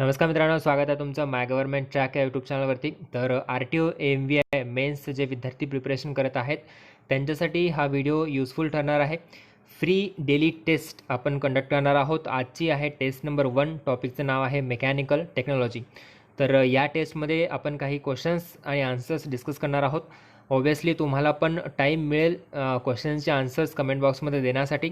नमस्कार मित्रांनो, स्वागत आहे तुमचं माय गव्हर्नमेंट ट्रॅक या यूट्यूब चॅनलवरती. तर RTO AMVI मेन्स जे विद्यार्थी प्रिपरेशन करत आहेत त्यांच्यासाठी हा व्हिडिओ युजफुल ठरणार आहे. फ्री डेली टेस्ट आपण कंडक्ट करणार आहोत. आजची आहे टेस्ट नंबर 1. टॉपिकचं नाव आहे मेकॅनिकल टेक्नॉलॉजी. तर या टेस्टमध्ये आपण काही क्वेश्चन्स आणि आन्सर्स डिस्कस करणार आहोत. ऑब्व्हियसली तुम्हाला पण टाईम मिळेल क्वेश्चन्सचे आन्सर्स कमेंट बॉक्समध्ये देण्यासाठी,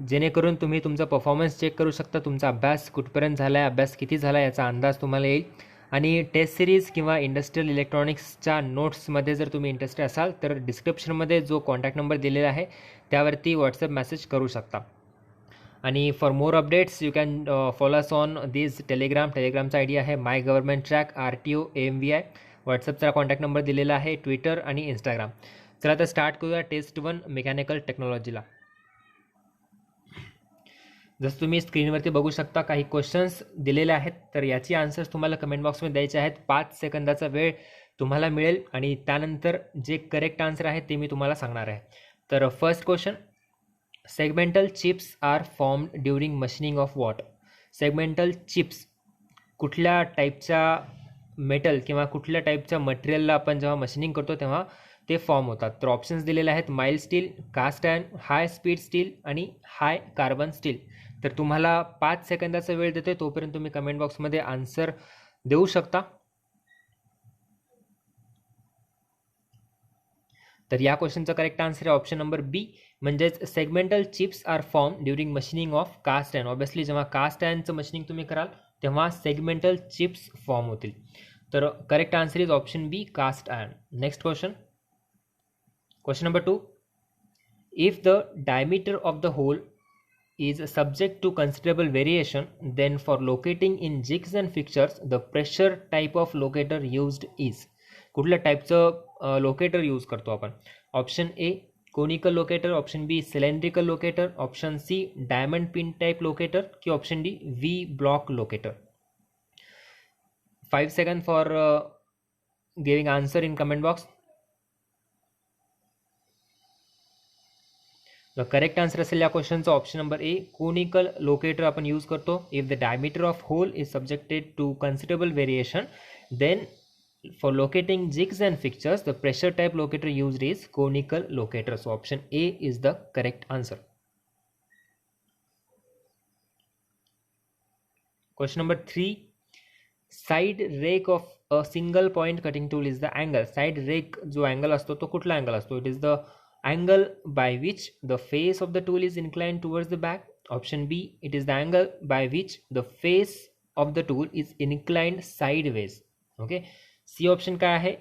जेणेकरून तुम्ही तुमचा परफॉर्मन्स चेक करू शकता. तुमचा अभ्यास कुठपर्यंत झाला आहे, अभ्यास किती झाला आहे याचा अंदाज तुम्हाला येईल. आणि टेस्ट सिरीज किंवा इंडस्ट्रियल इलेक्ट्रॉनिक्सच्या नोट्समध्ये जर तुम्ही इंटरेस्टेड असाल तर डिस्क्रिप्शनमध्ये जो कॉन्टॅक्ट नंबर दिलेला आहे त्यावरती व्हॉट्सअप मेसेज करू शकता. आणि for more updates you can follow us on this टेलिग्रामचा आय डी आहे my government track RTO AMVI. व्हॉट्सअपचा कॉन्टॅक्ट नंबर दिलेला आहे, ट्विटर आणि इंस्टाग्राम. चला तर स्टार्ट करूया टेस्ट 1 मेकॅनिकल टेक्नॉलॉजीला. जसं तुम्ही स्क्रीनवरती बघू शकता काही क्वेश्चन्स दिलेले आहेत, तर याची आन्सर्स तुम्हाला कमेंट बॉक्समध्ये द्यायचे आहेत. 5 सेकंदाचा वेळ तुम्हाला मिळेल आणि त्यानंतर जे करेक्ट आन्सर आहे ते मी तुम्हाला सांगणार आहे. तर first question, segmental chips are formed during machining of what. Segmental chips कुठल्या टाईपच्या मेटल किंवा कुठल्या टाईपच्या मटेरियलला आपण जेव्हा मशीनिंग करतो तेव्हा ते फॉर्म होतात. तर ऑप्शन्स दिलेले आहेत, mild steel, cast iron, high speed steel आणि हाय कार्बन स्टील. तर तुम्हाला 5 सेकंदाचा वेळ देतोय, तोपर्यंत तुम्ही कमेंट बॉक्समध्ये आन्सर देऊ शकता. तर या क्वेश्चनचा करेक्ट आन्सर आहे ऑप्शन नंबर बी, म्हणजेच segmental chips are formed during machining of cast iron. Obviously जेव्हा कास्ट आयर्नचं मशीनिंग तुम्ही कराल तेव्हा सेगमेंटल चिप्स फॉर्म होतील. तर correct answer is option B, cast iron. Next question, question number 2. If the diameter of the hole is subject to considerable variation, then for locating in jigs and fixtures, the pressure type of locator used is. कुठल्या टाईपचं locator use करतो आपण? Option A conical locator, option B cylindrical locator, option C diamond pin type locator की option D V block locator. 5 second for giving answer in comment box. The correct answer असेल या क्वेश्चनचा option number A, conical locator आपण use करतो. If the diameter of hole is subjected to considerable variation, then for locating jigs and fixtures the pressure type locator used is conical locator. So option A is the correct answer. Question number 3, side rake of a single point cutting tool is the angle. Side rake जो angle असतो तो कुठला angle असतो? It is the angle by which the face of the tool is inclined towards the back. Option B, it is the angle by which the face of the tool is inclined sideways. Okay. C option काय आहे?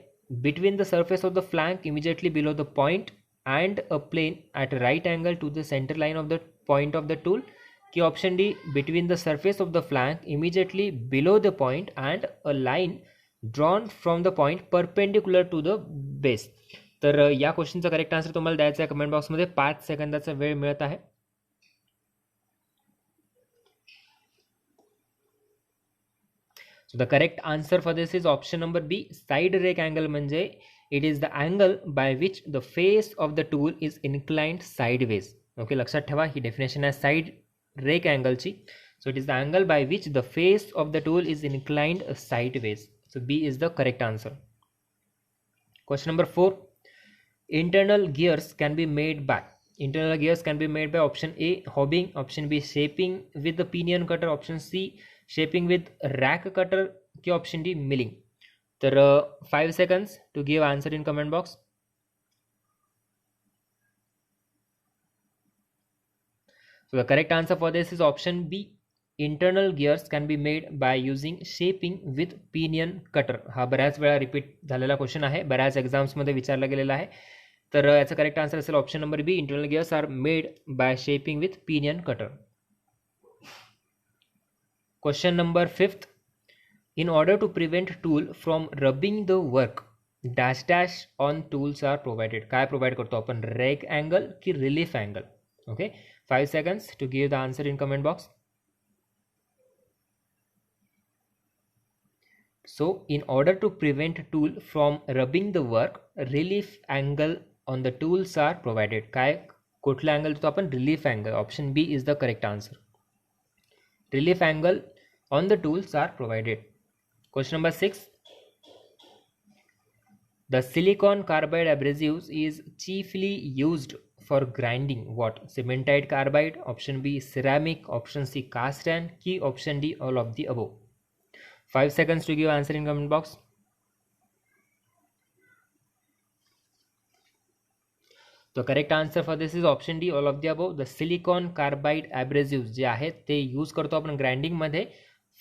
Between the surface of the flank immediately below the point and a plane at a right angle to the center line of the point of the tool. की option D, between the surface of the flank immediately below the point and a line drawn from the point perpendicular to the base. तर या क्वेश्चनचा correct answer तुम्हाला द्यायचा आहे comment बॉक्समध्ये. 5 सेकंदाचा वेळ मिळत आहे. So the correct answer for this is option number B, side rake angle म्हणजे it is the angle by which the face of the tool is inclined sideways. Okay, लक्षात ठेवा ही डेफिनेशन आहे साइड रेक अँगलची. So it is the angle by which the face of the tool is inclined sideways. So B is the correct answer. Question number 4, internal gears can be made by. Internal gears can be made by option A, hobbing, option B, shaping with the pinion cutter, option C, shaping with rack cutter की option D, milling. तर 5 seconds to give answer in comment box. So the correct answer for this is option B, internal gears can be made by using shaping with pinion cutter. हा बऱ्याच वेळा repeat झालेला question आहे, बऱ्याच एक्झाम्समध्ये विचारला गेलेला आहे. तर याचा करेक्ट आन्सर असेल option number B, internal gears are made by shaping with pinion cutter. Question number 5, in order to prevent tool from rubbing the work dash dash on tools are provided. काय provide करतो आपण? Rake angle की relief angle? Okay, 5 seconds to give the answer in comment box. So in order to prevent tool from rubbing the work, relief angle on the tools are provided. काय कुठला angle देतो आपण? Relief angle. Option B is the correct answer. Relief angle on the tools are provided. Question number 6. The silicon carbide abrasives is chiefly used for grinding what? Cementite carbide, option B ceramic, option C cast iron, key option D all of the above. 5 seconds to give answer in comment box. The correct answer for this is option D all of the above. The silicon carbide abrasives जे आहेत ते use करतो आपण grinding मध्ये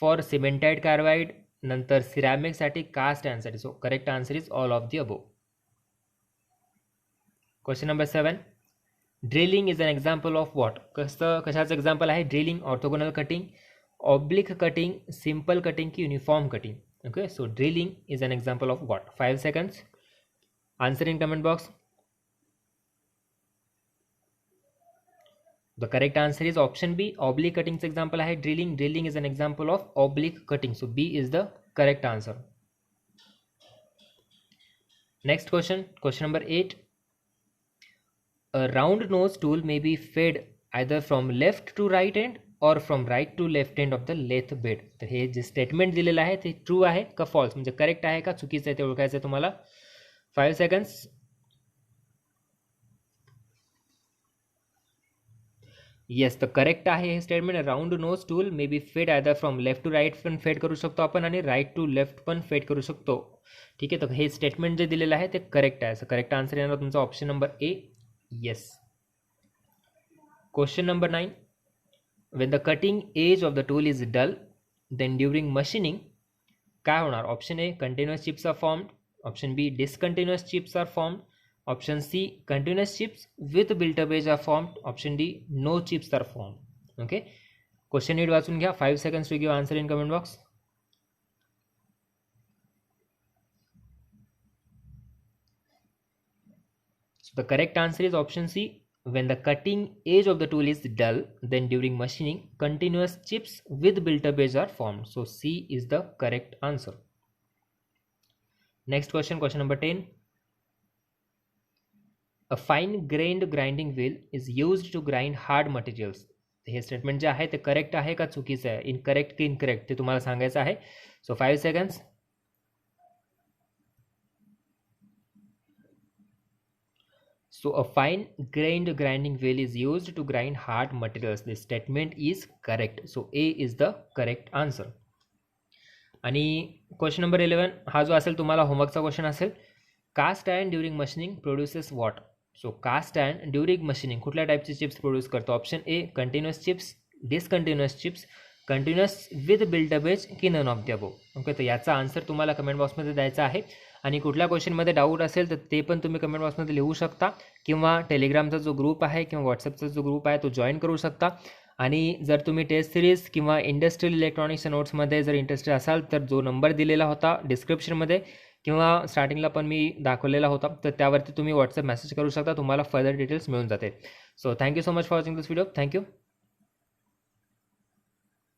for cemented carbide, नंतर ceramic साठी, cast iron साठी. So correct answer is all of the above. Question number 7. Drilling is an example of what? कशाचं एक्झाम्पल आहे? Drilling, orthogonal cutting, oblique cutting, simple cutting की uniform cutting. Okay, so drilling is an example of what? 5 seconds. Answer in comment box. The correct answer is option B. Oblique cutting example है drilling. Drilling is an example of oblique cutting. So B is the correct answer. Next question. Question number 8. A round nose tool may be fed either from left to right end or from right to left end of the lathe bed. तर हे जे statement दिलेलं आहे ते true आहे का false, म्हणजे correct आहे का चुकीचं आहे ते ओळखायचं आहे तुम्हाला. 5 seconds. येस, तर करेक्ट आहे हे statement. Round nose tool may be fed either from left to right पण फेड करू शकतो आपण आणि राईट टू लेफ्ट पण फेड करू शकतो. ठीक आहे, तर हे स्टेटमेंट जे दिलेलं आहे ते करेक्ट आहे. सो करेक्ट आन्सर येणार तुमचा option number A. Yes. Question number 9. When the cutting edge of the tool is dull then during machining काय होणार? Option A continuous chips are formed, option B discontinuous chips are formed, option C continuous chips with built-up edge are formed, option D no chips are formed. Okay, question नीट वाचून घ्या. 5 seconds to give answer in comment box. So the correct answer is option C. When the cutting edge of the tool is dull, then during machining continuous chips with built-up edge are formed. So C is the correct answer. Next question, question number 10. A fine grained grinding wheel is used to grind hard materials. हे statement जे आहे ते correct आहे का चुकीचं आहे, incorrect की incorrect ते तुम्हाला सांगायचं आहे. सो 5 seconds. So a fine grained grinding wheel is used to grind hard materials. This statement is correct. So A is the correct answer. आणि क्वेश्चन नंबर 11 हा जो असेल तुम्हाला होमवर्कचा क्वेश्चन असेल. Cast iron during machining produces what? So cast iron during machining कुठल्या टाईपचे chips produce करतो? Option A continuous chips, discontinuous chips, continuous with built up edge की none of the above. Okay, तर याचा आन्सर तुम्हाला कमेंट बॉक्समध्ये द्यायचा आहे. आणि कुठल्या क्वेश्चनमध्ये डाऊट असेल तर ते पण तुम्ही कमेंट बॉक्समध्ये लिहू शकता, किंवा टेलिग्रामचा जो ग्रुप आहे किंवा व्हॉट्सअपचा जो ग्रुप आहे तो जॉईन करू शकता. आणि जर तुम्ही टेस्ट सिरीज किंवा इंडस्ट्रियल इलेक्ट्रॉनिक्सच्या नोट्समध्ये जर इंटरेस्टेड असाल तर जो नंबर दिलेला होता डिस्क्रिप्शनमध्ये किंवा स्टार्टिंगला पण मी दाखवलेला होता, तर त्यावरती तुम्ही व्हॉट्सअप मेसेज करू शकता, तुम्हाला फर्दर डिटेल्स मिळून जाते. So thank you so much for watching this video. Thank you.